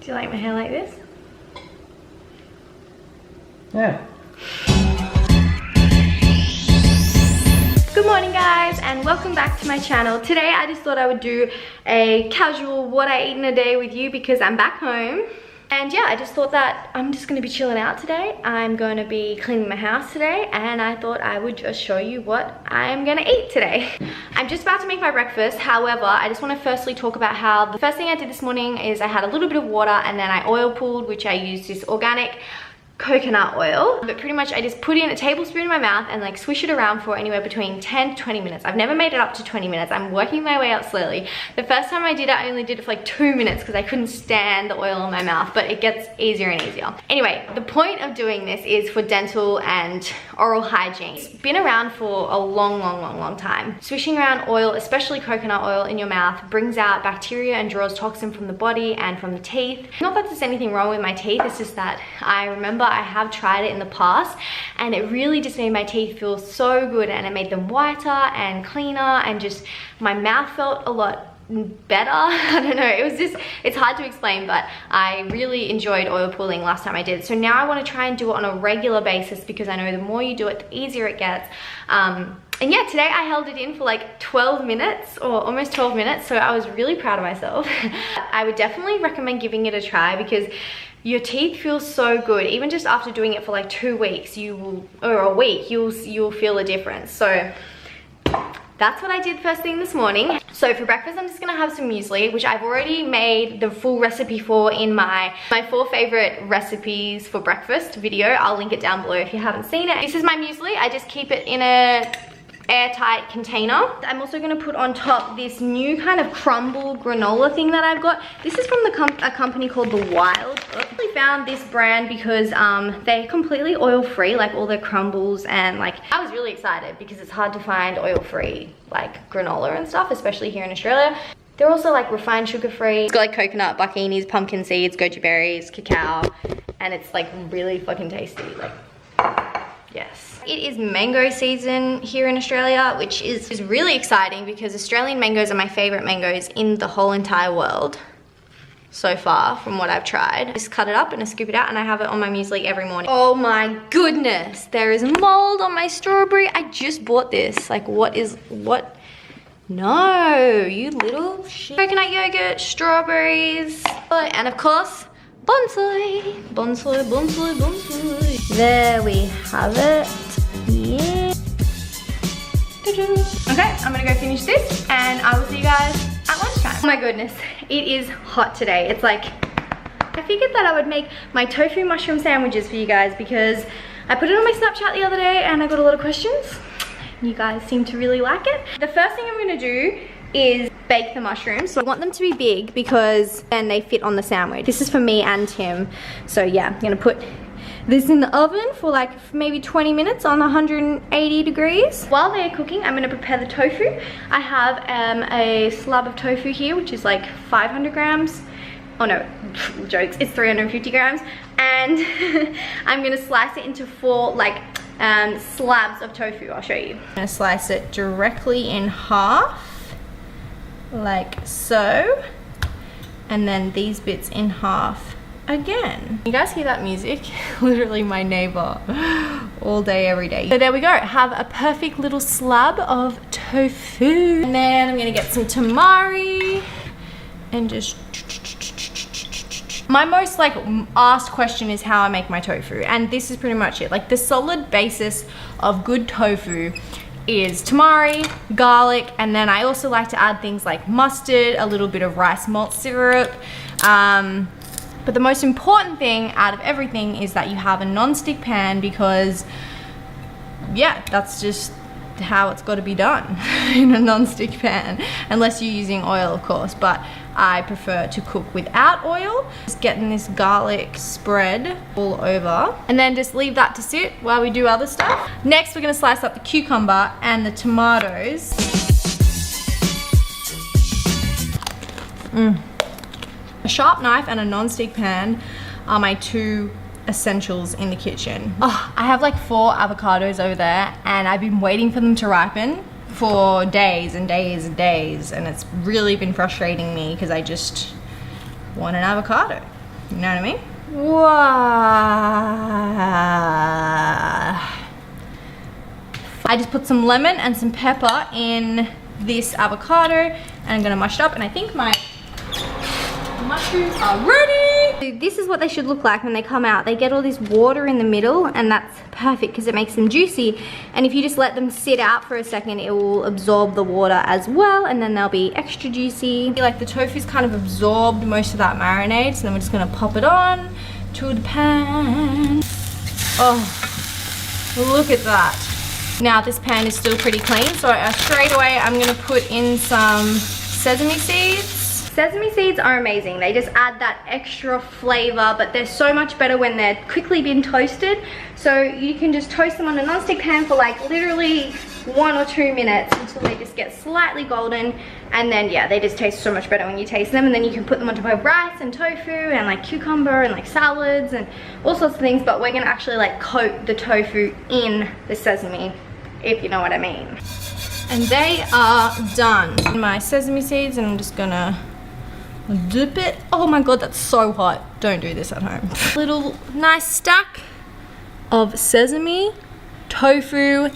Do you like my hair like this? Yeah. Good morning guys, and welcome back to my channel. Today I just thought I would do a casual what I eat in a day with you because I'm back home. And yeah, I just thought that I'm just gonna be chilling out today. I'm gonna be cleaning my house today, and I thought I would just show you what I'm gonna eat today. I'm just about to make my breakfast. However, I just wanna firstly talk about how the first thing I did this morning is I had a little bit of water and then I oil pulled, which I used this organic coconut oil, but pretty much I just put in a tablespoon in my mouth and like swish it around for anywhere between 10 to 20 minutes. I've never made it up to 20 minutes. I'm working my way up slowly. The first time I did it, I only did it for like 2 minutes because I couldn't stand the oil in my mouth, but it gets easier and easier. Anyway, the point of doing this is for dental and oral hygiene. It's been around for a long time. Swishing around oil, especially coconut oil in your mouth, brings out bacteria and draws toxin from the body and from the teeth. Not that there's anything wrong with my teeth, it's just that I remember I have tried it in the past and it really just made my teeth feel so good, and it made them whiter and cleaner, and just my mouth felt a lot better. I don't know, it's hard to explain, but I really enjoyed oil pulling last time I did it. So now I want to try and do it on a regular basis because I know the more you do it, the easier it gets. And yeah, today I held it in for like 12 minutes or almost 12 minutes, so I was really proud of myself. I would definitely recommend giving it a try because your teeth feel so good. Even just after doing it for like 2 weeks, or a week, you'll feel a difference. So that's what I did first thing this morning. So for breakfast, I'm just gonna have some muesli, which I've already made the full recipe for in my 4 favorite recipes for breakfast video. I'll link it down below if you haven't seen it. This is my muesli. I just keep it in a airtight container. I'm also going to put on top this new kind of crumble granola thing that I've got. This is from a company called The Wild. I actually found this brand because they're completely oil-free, like all their crumbles, and like I was really excited because it's hard to find oil-free like granola and stuff, especially here in Australia. They're also like refined sugar-free. It's got like coconut, buckinis, pumpkin seeds, goji berries, cacao, and it's like really fucking tasty. Like, yes. It is mango season here in Australia, which is really exciting because Australian mangoes are my favorite mangoes in the whole entire world so far from what I've tried. Just cut it up and I scoop it out and I have it on my muesli every morning. Oh my goodness, there is mold on my strawberry. I just bought this. Like what? No, you little shit. Coconut yogurt, strawberries, and of course, bonsai. There we have it. Yeah. Okay, I'm gonna go finish this and I will see you guys at lunchtime. Oh my goodness, it is hot today. It's like, I figured that I would make my tofu mushroom sandwiches for you guys because I put it on my Snapchat the other day and I got a lot of questions. You guys seem to really like it. The first thing I'm gonna do is bake the mushrooms. So I want them to be big because then they fit on the sandwich. This is for me and Tim. So yeah, I'm gonna put this in the oven for like maybe 20 minutes on 180 degrees. While they're cooking, I'm gonna prepare the tofu. I have a slab of tofu here, which is like 500 grams. Oh no, jokes, it's 350 grams. And I'm gonna slice it into 4 like slabs of tofu. I'll show you. I'm gonna slice it directly in half, like so. And then these bits in half again. You guys hear that music? Literally my neighbor all day, every day. So there we go, have a perfect little slab of tofu. And then I'm gonna get some tamari and just... My most like asked question is how I make my tofu, and this is pretty much it. Like the solid basis of good tofu is tamari, garlic, and then I also like to add things like mustard, a little bit of rice malt syrup. But the most important thing out of everything is that you have a non-stick pan because, yeah, that's just how it's got to be done in a non-stick pan, unless you're using oil, of course, but I prefer to cook without oil. Just getting this garlic spread all over and then just leave that to sit while we do other stuff. Next, we're going to slice up the cucumber and the tomatoes. A sharp knife and a non-stick pan are my 2 essentials in the kitchen. Oh, I have like 4 avocados over there and I've been waiting for them to ripen for days and days and days, and it's really been frustrating me because I just want an avocado. You know what I mean? Wow. I just put some lemon and some pepper in this avocado and I'm gonna mush it up, and I think my mushrooms are ready. So this is what they should look like when they come out. They get all this water in the middle, and that's perfect because it makes them juicy. And if you just let them sit out for a second, it will absorb the water as well, and then they'll be extra juicy. Like the tofu's kind of absorbed most of that marinade, so then we're just gonna pop it on to the pan. Oh, look at that. Now this pan is still pretty clean, so straight away I'm gonna put in some sesame seeds. Sesame seeds are amazing. They just add that extra flavor, but they're so much better when they're quickly been toasted. So you can just toast them on a non-stick pan for like literally 1 or 2 minutes until they just get slightly golden. And then yeah, they just taste so much better when you taste them. And then you can put them on top of rice and tofu and like cucumber and like salads and all sorts of things. But we're gonna actually like coat the tofu in the sesame, if you know what I mean. And they are done. My sesame seeds, and I'm just gonna dip it. Oh my god, that's so hot. Don't do this at home. Little nice stack of sesame tofu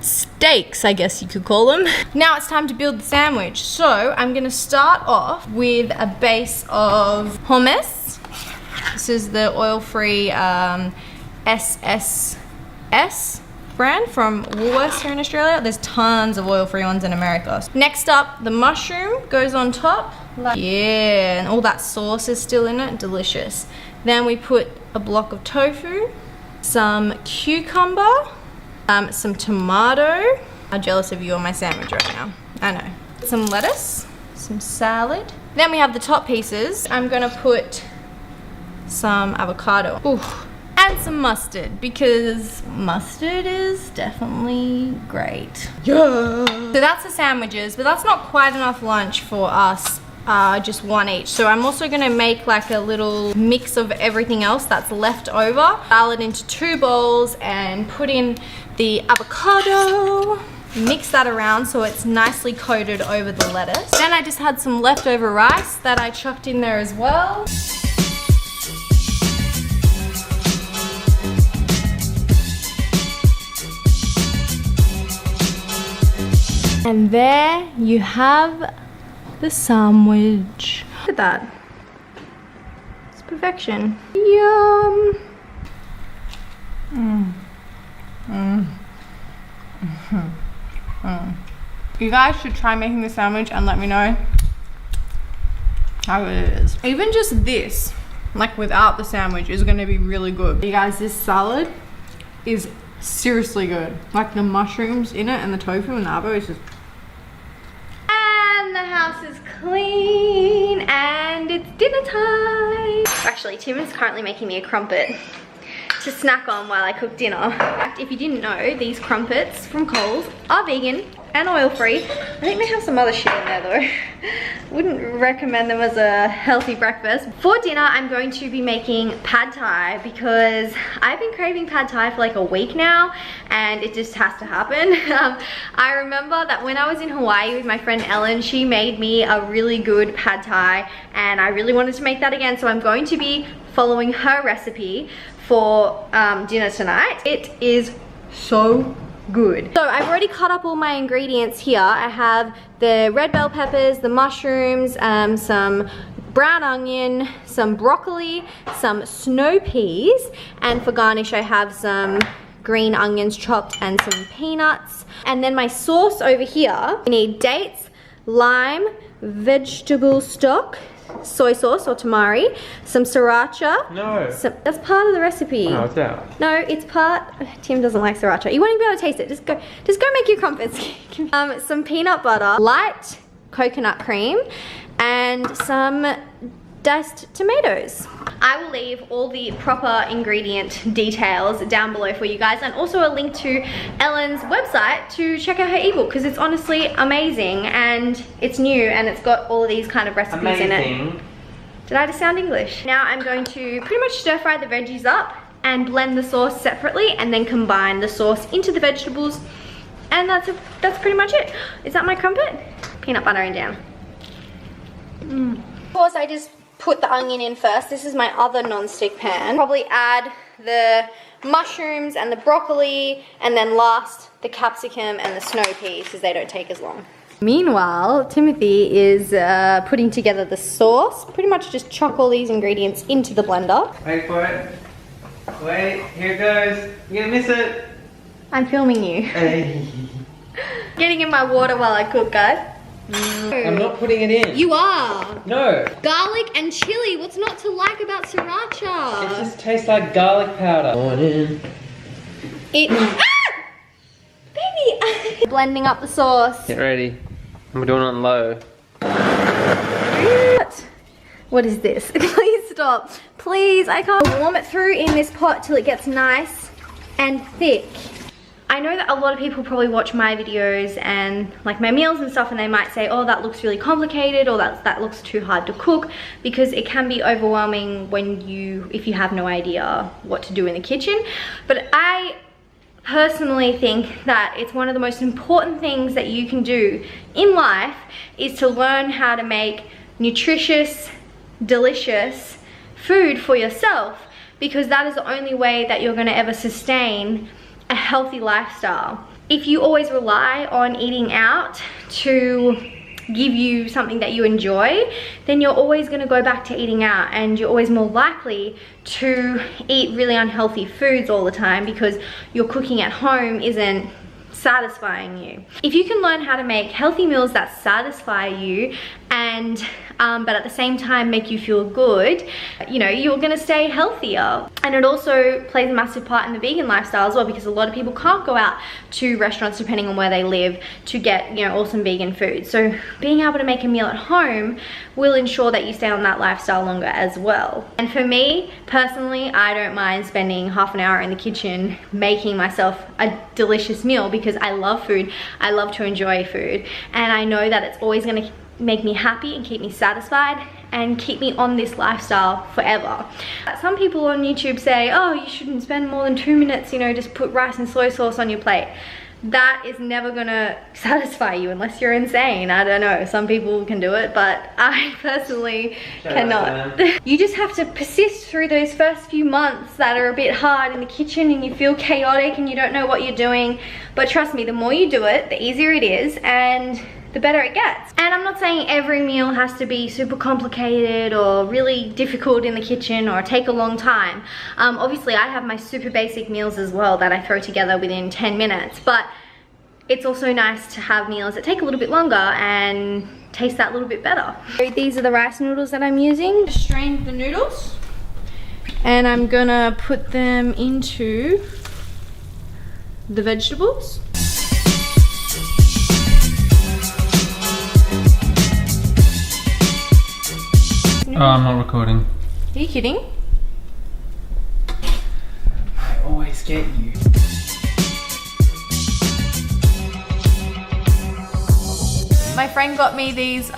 steaks, I guess you could call them. Now it's time to build the sandwich. So I'm gonna start off with a base of hummus. This is the oil-free SSS brand from Woolworths here in Australia. There's tons of oil-free ones in America. Next up, the mushroom goes on top. Yeah, and all that sauce is still in it. Delicious. Then we put a block of tofu, some cucumber, some tomato. I'm jealous of you on my sandwich right now. I know. Some lettuce, some salad. Then we have the top pieces. I'm gonna put some avocado. Ooh. And some mustard, because mustard is definitely great. Yeah. So that's the sandwiches, but that's not quite enough lunch for us. Just one each. So I'm also gonna make like a little mix of everything else that's left over. Dial it into 2 bowls and put in the avocado. Mix that around so it's nicely coated over the lettuce. Then I just had some leftover rice that I chucked in there as well. And there you have the sandwich. Look at that. It's perfection. Yum. You guys should try making the sandwich and let me know how it is. Even just this, like without the sandwich, is gonna be really good. You guys, this salad is seriously good. Like the mushrooms in it and the tofu and the avo is just... The house is clean and it's dinner time. Actually, Tim is currently making me a crumpet to snack on while I cook dinner. If you didn't know, these crumpets from Coles are vegan and oil-free. I think they have some other shit in there though. Wouldn't recommend them as a healthy breakfast. For dinner, I'm going to be making pad thai because I've been craving pad thai for like a week now and it just has to happen. I remember that when I was in Hawaii with my friend Ellen, she made me a really good pad thai and I really wanted to make that again, so I'm going to be following her recipe for dinner tonight. It is so good. So I've already cut up all my ingredients here. I have the red bell peppers, the mushrooms, some brown onion, some broccoli, some snow peas, and for garnish I have some green onions chopped and some peanuts. And then my sauce over here, we need dates, lime, vegetable stock, soy sauce or tamari, some sriracha. No. That's part of the recipe. No, it's out. No, it's part. Tim doesn't like sriracha. You won't even be able to taste it. Just go make your crumpets. Some peanut butter, light coconut cream, and some diced tomatoes. I will leave all the proper ingredient details down below for you guys, and also a link to Ellen's website to check out her ebook because it's honestly amazing and it's new and it's got all of these kind of recipes in it. Did I just sound English? Now I'm going to pretty much stir fry the veggies up and blend the sauce separately and then combine the sauce into the vegetables, and that's pretty much it. Is that my crumpet? Peanut buttering down. Of course, I just put the onion in first. This is my other non-stick pan. Probably add the mushrooms and the broccoli, and then last the capsicum and the snow peas because they don't take as long. Meanwhile, Timothy is putting together the sauce. Pretty much just chuck all these ingredients into the blender. Wait for it. Wait, here it goes. You're gonna miss it. I'm filming you. Hey. Getting in my water while I cook, guys. I'm not putting it in. You are. No. Garlic and chili. What's not to like about sriracha? It just tastes like garlic powder. Going in. Baby! Blending up the sauce. Get ready. I'm doing it on low. What is this? Please stop. Please, I can't warm it through in this pot till it gets nice and thick. I know that a lot of people probably watch my videos and like my meals and stuff, and they might say, oh, that looks really complicated, or that looks too hard to cook, because it can be overwhelming if you have no idea what to do in the kitchen. But I personally think that it's one of the most important things that you can do in life is to learn how to make nutritious, delicious food for yourself, because that is the only way that you're going to ever sustain a healthy lifestyle. If you always rely on eating out to give you something that you enjoy, then you're always going to go back to eating out, and you're always more likely to eat really unhealthy foods all the time because your cooking at home isn't satisfying you. If you can learn how to make healthy meals that satisfy you and but at the same time make you feel good, you know, you're gonna stay healthier. And it also plays a massive part in the vegan lifestyle as well, because a lot of people can't go out to restaurants, depending on where they live, to get, you know, awesome vegan food. So being able to make a meal at home will ensure that you stay on that lifestyle longer as well. And for me personally, I don't mind spending half an hour in the kitchen making myself a delicious meal, because I love food. I love to enjoy food, and I know that it's always going to make me happy and keep me satisfied and keep me on this lifestyle forever. Some people on YouTube say, oh, you shouldn't spend more than 2 minutes, you know, just put rice and soy sauce on your plate. That is never gonna satisfy you unless you're insane. I don't know, some people can do it, but I personally cannot. You just have to persist through those first few months that are a bit hard in the kitchen and you feel chaotic and you don't know what you're doing. But trust me, the more you do it, the easier it is and the better it gets. And I'm not saying every meal has to be super complicated or really difficult in the kitchen or take a long time. Obviously I have my super basic meals as well that I throw together within 10 minutes, but it's also nice to have meals that take a little bit longer and taste that little bit better. These are the rice noodles that I'm using. Just strained the noodles and I'm gonna put them into the vegetables. Oh, I'm not recording. Are you kidding? I always get you. My friend got me these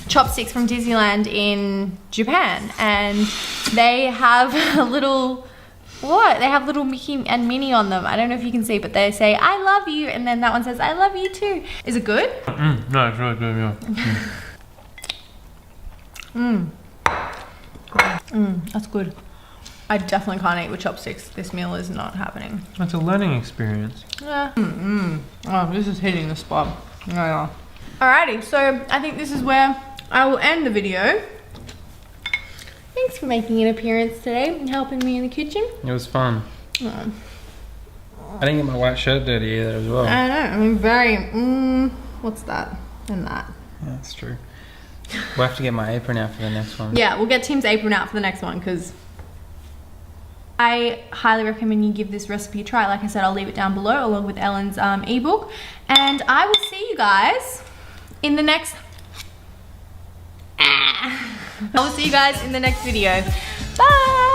chopsticks from Disneyland in Japan, and they have a little, they have little Mickey and Minnie on them. I don't know if you can see, but they say, I love you, and then that one says, I love you too. Is it good? No, it's really good, yeah. That's good. I definitely can't eat with chopsticks. This meal is not happening. It's a learning experience. Yeah. Oh, this is hitting the spot. Yeah. Alrighty, so I think this is where I will end the video. Thanks for making an appearance today and helping me in the kitchen. It was fun. I didn't get my white shirt dirty either as well. I know, I'm very, what's that and that. Yeah, that's true. We'll have to get my apron out for the next one. Yeah, we'll get Tim's apron out for the next one, because I highly recommend you give this recipe a try. Like I said, I'll leave it down below along with Ellen's ebook. And I will see you guys in the next... I will see you guys in the next video. Bye!